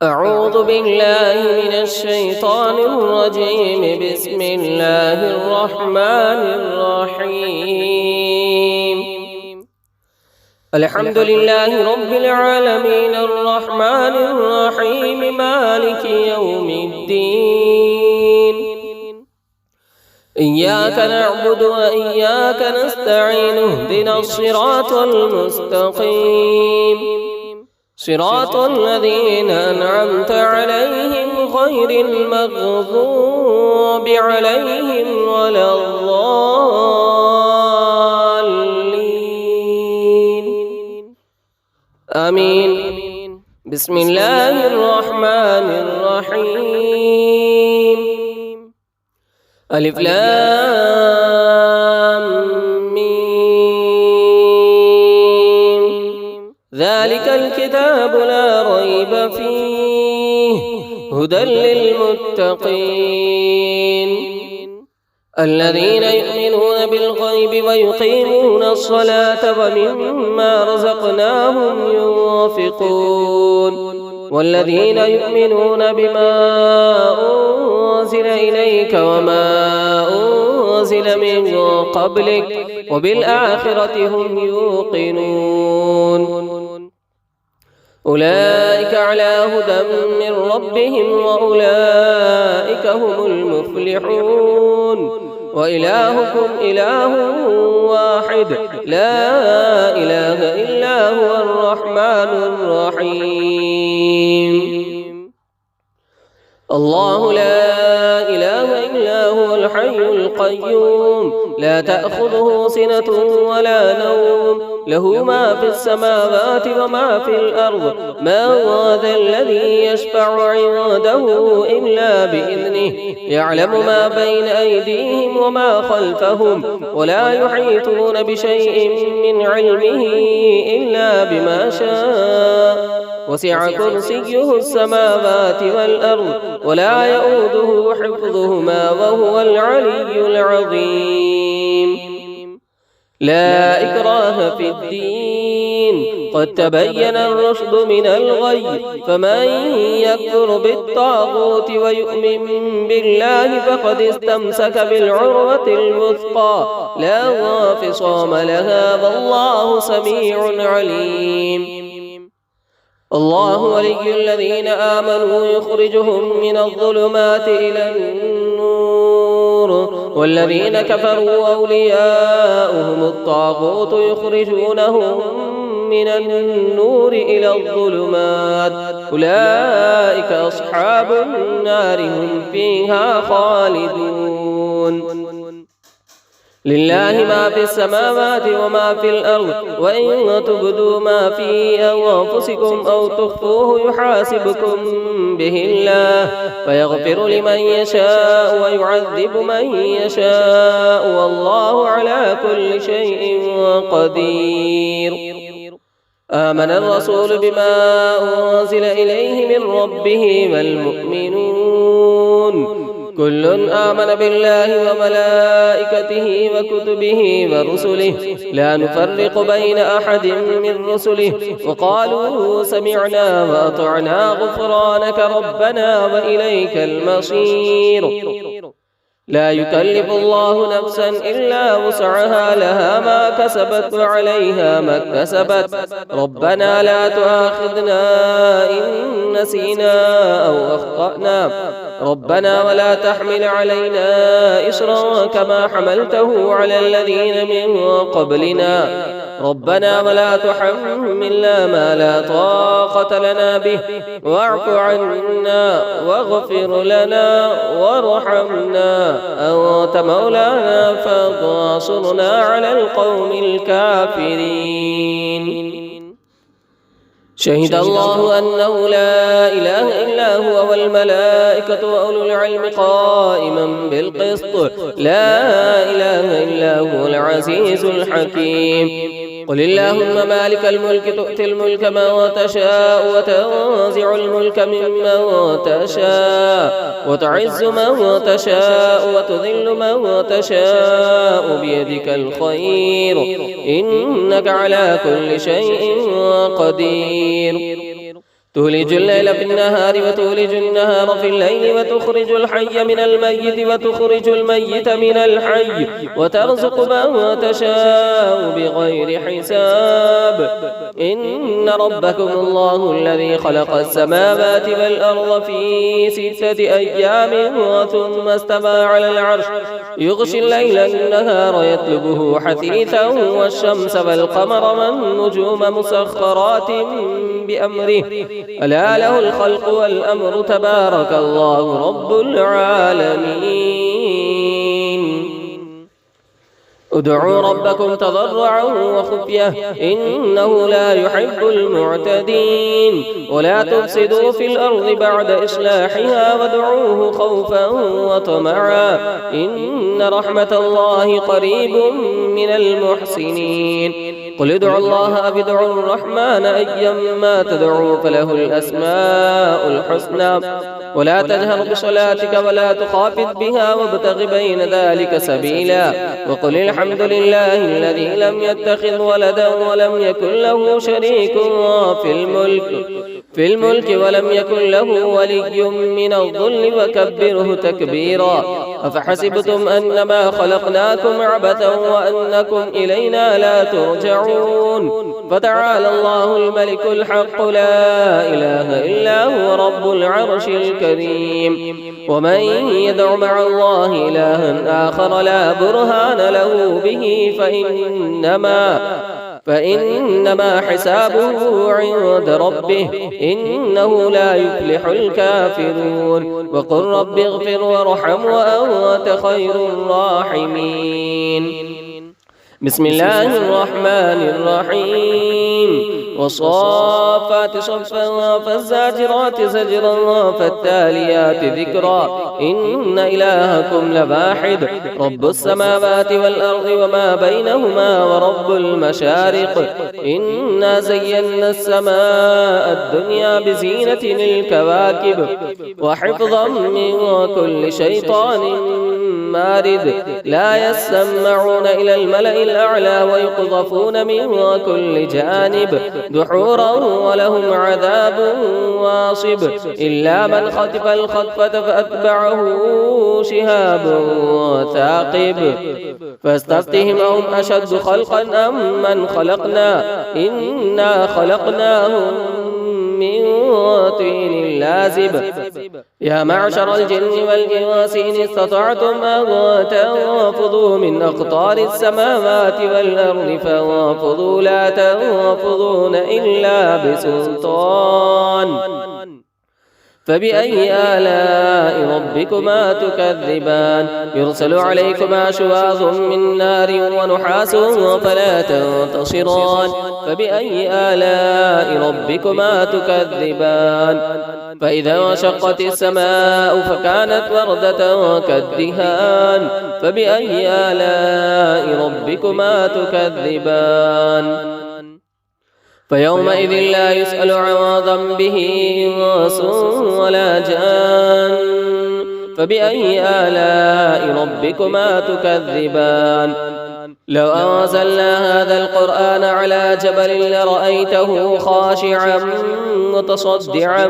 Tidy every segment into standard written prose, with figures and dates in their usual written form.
أعوذ بالله من الشيطان الرجيم. بسم الله الرحمن الرحيم. الحمد لله رب العالمين الرحمن الرحيم مالك يوم الدين. إياك نعبد وإياك نستعين. اهدنا الصراط المستقيم، صراط الذين أنعمت عليهم غير المغضوب عليهم ولا الضالين. آمين. بسم الله الرحمن الرحيم. ألف لام ذلك الكتاب لا ريب فيه هدى للمتقين الذين يؤمنون بالغيب ويقيمون الصلاة ومما رزقناهم ينفقون والذين يؤمنون بما أنزل إليك وما أنزل من قبلك وبالآخرة هم يوقنون أولئك على هدى من ربهم وأولئك هم المفلحون وإلهكم إله واحد لا إله إلا هو الرحمن الرحيم. الله لا إله إلا هو الحي القيوم لا تأخذه سنة ولا نوم له ما في السماوات وما في الأرض ما ذا الذي يشفع عنده إلا بإذنه يعلم ما بين أيديهم وما خلفهم ولا يحيطون بشيء من علمه إلا بما شاء وسع كرسيه السماوات والأرض ولا يؤوده حفظهما وهو العلي العظيم. لا إكراه في الدين قد تبين الرشد من الغي فمن يكفر بالطاغوت ويؤمن بالله فقد استمسك بالعروة الوثقى لا انفصام لها والله سميع عليم. الله ولي الذين آمنوا يخرجهم من الظلمات إلى النور والذين كفروا أولياؤهم الطاغوت يخرجونهم من النور إلى الظلمات أولئك أصحاب النار هم فيها خالدون. لله ما في السماوات وما في الأرض وإن تبدوا ما في أنفسكم أو تخفوه يحاسبكم به الله فيغفر لمن يشاء ويعذب من يشاء والله على كل شيء قدير. آمن الرسول بما أنزل إليه من ربه والمؤمنون كل آمن بالله وملائكته وكتبه ورسله لا نفرق بين أحد من رسله وقالوا سمعنا وأطعنا غفرانك ربنا وإليك المصير. لا يكلف الله نفسا إلا وسعها لها ما كسبت وعليها ما اكتسبت ربنا لا تؤاخذنا إن نسينا أو أخطأنا ربنا ولا تحمل علينا إصرا كما حملته على الذين من قبلنا ربنا ولا تحملنا ما لا طاقة لنا به واعف عنا واغفر لنا وارحمنا أنت مولانا فانصرنا على القوم الكافرين. شهد الله أنه لا إله إلا هو والملائكة وأولو العلم قائما بالقسط لا إله إلا هو العزيز الحكيم. قل اللهم مالك الملك تؤتي الملك من تشاء وتنزع الملك ممن تشاء وتعز من تشاء وتذل من تشاء بيدك الخير إنك على كل شيء قدير. تولج الليل في النهار وتولج النهار في الليل وتخرج الحي من الميت وتخرج الميت من الحي وترزق من تشاء بغير حساب إن ربكم الله الذي خلق السماوات والأرض في 6 أيام ثم استوى على العرش يغشي الليل النهار يطلبه حثيثا والشمس والقمر والنجوم مسخرات بأمره ألا له الخلق والأمر تبارك الله رب العالمين ادعوا ربكم تضرعا وخفية إنه لا يحب المعتدين ولا تفسدوا في الأرض بعد إصلاحها وادعوه خوفا وطمعا إن رحمة الله قريب من المحسنين قل ادعوا الله أو ادعوا الرحمن أيما تدعوا فله الأسماء الحسنى ولا تجهر بصلاتك ولا تخافت بها وابتغ بين ذلك سبيلا وقل الحمد لله الذي لم يتخذ ولدا ولم يكن له شريك في الملك ولم يكن له ولي من الظل وكبره تكبيرا أفحسبتم أنما خلقناكم عبثا وأنكم إلينا لا ترجعون فتعالى الله الملك الحق لا إله إلا هو رب العرش الكريم ومن يدع مع الله إلها آخر لا برهان له به فإنما حسابه عند ربه إنه لا يفلح الكافرون وقل رب اغفر وارحم وأنت خير الراحمين بسم الله الرحمن الرحيم والصافات صفا فالزاجرات زجرا فالتاليات ذكرا إن إلهكم لواحد رب السماوات والأرض وما بينهما ورب المشارق إنا زينا السماء الدنيا بزينة الكواكب وحفظا من كل شيطان مارد لا يسمعون إلى الملأ الأعلى ويقذفون من كل جانب دحورا ولهم عذاب واصب إلا من خطف الخطفة فأتبعه شهاب ثاقب فاستفتهم أهم أشد خلقا أم من خلقنا إنا خلقناهم من طين لازب يا معشر الجن والإنس إن استطعتم أن تنفذوا من أقطار السماوات والأرض فانفذوا لا تنفذون إلا بسلطان فبأي آلاء ربكما تكذبان يرسل عليكما شواظ من نار ونحاس فلا تنتصران فبأي آلاء ربكما تكذبان فإذا انشقت السماء فكانت وردة كالدهان فبأي آلاء ربكما تكذبان فيومئذ لا يسأل عن ذنبه إنس ولا جان فبأي آلاء ربكما تكذبان لو أنزلنا هذا القرآن على جبل لرأيته خاشعا متصدعا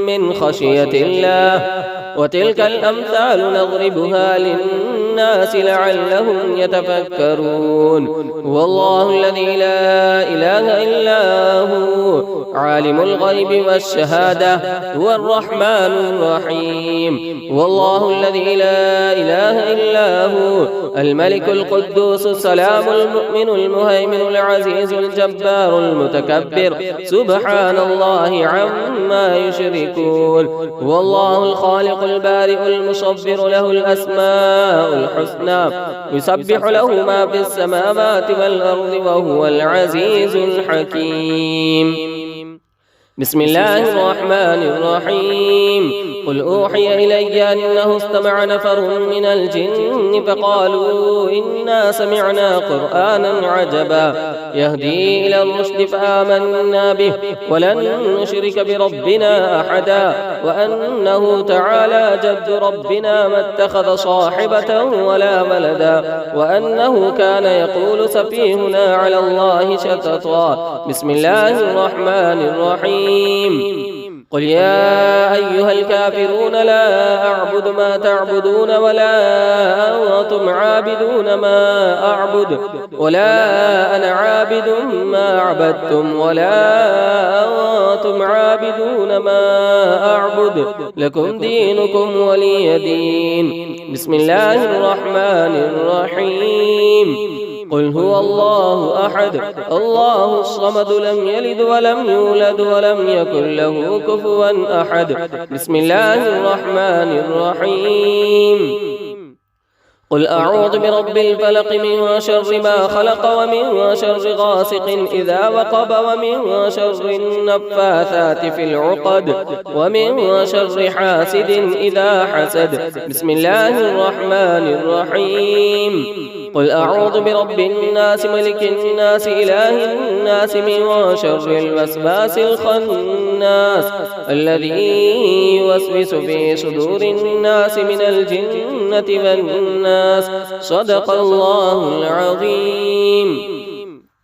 من خشية الله وتلك الأمثال نضربها للناس لعلهم يتفكرون هو الله الذي لا إله إلا هو عالم الغيب والشهادة هو الرحمن الرحيم هو الله الذي لا إله إلا هو الملك القدوس السلام المؤمن المهيمن العزيز الجبار المتكبر سبحان الله عما يشركون هو الله الخالق البارئ المصور له الأسماء الحسنى يسبح له ما في السماوات والأرض وهو العزيز الحكيم بسم الله الرحمن الرحيم قل أوحي إلي أنه استمع نفر من الجن فقالوا إنا سمعنا قرآنا عجبا يهدي إلى الرشد فآمنا به ولن نشرك بربنا أحدا وأنه تعالى جد ربنا ما اتخذ صاحبة ولا ولدا وأنه كان يقول سفيهنا على الله شططا بسم الله الرحمن الرحيم قل يا أيها الكافرون لا أعبد ما تعبدون ولا أنتم عابدون ما أعبد ولا أنا عابد ما عبدتم ولا أنتم عابدون ما أعبد لكم دينكم ولي دين. بسم الله الرحمن الرحيم. قل هو الله أحد الله الصمد لم يلد ولم يولد ولم يكن له كفوا أحد. بسم الله الرحمن الرحيم. قل أعوذ برب الفلق من شر ما خلق ومن شر غاسق إذا وقب ومن شر النفاثات في العقد ومن شر حاسد إذا حسد. بسم الله الرحمن الرحيم. قل أعوذ برب الناس ملك الناس إله الناس من شر الوسواس الخناس الذي يوسوس في صدور الناس من الجنة والناس. صدق الله العظيم.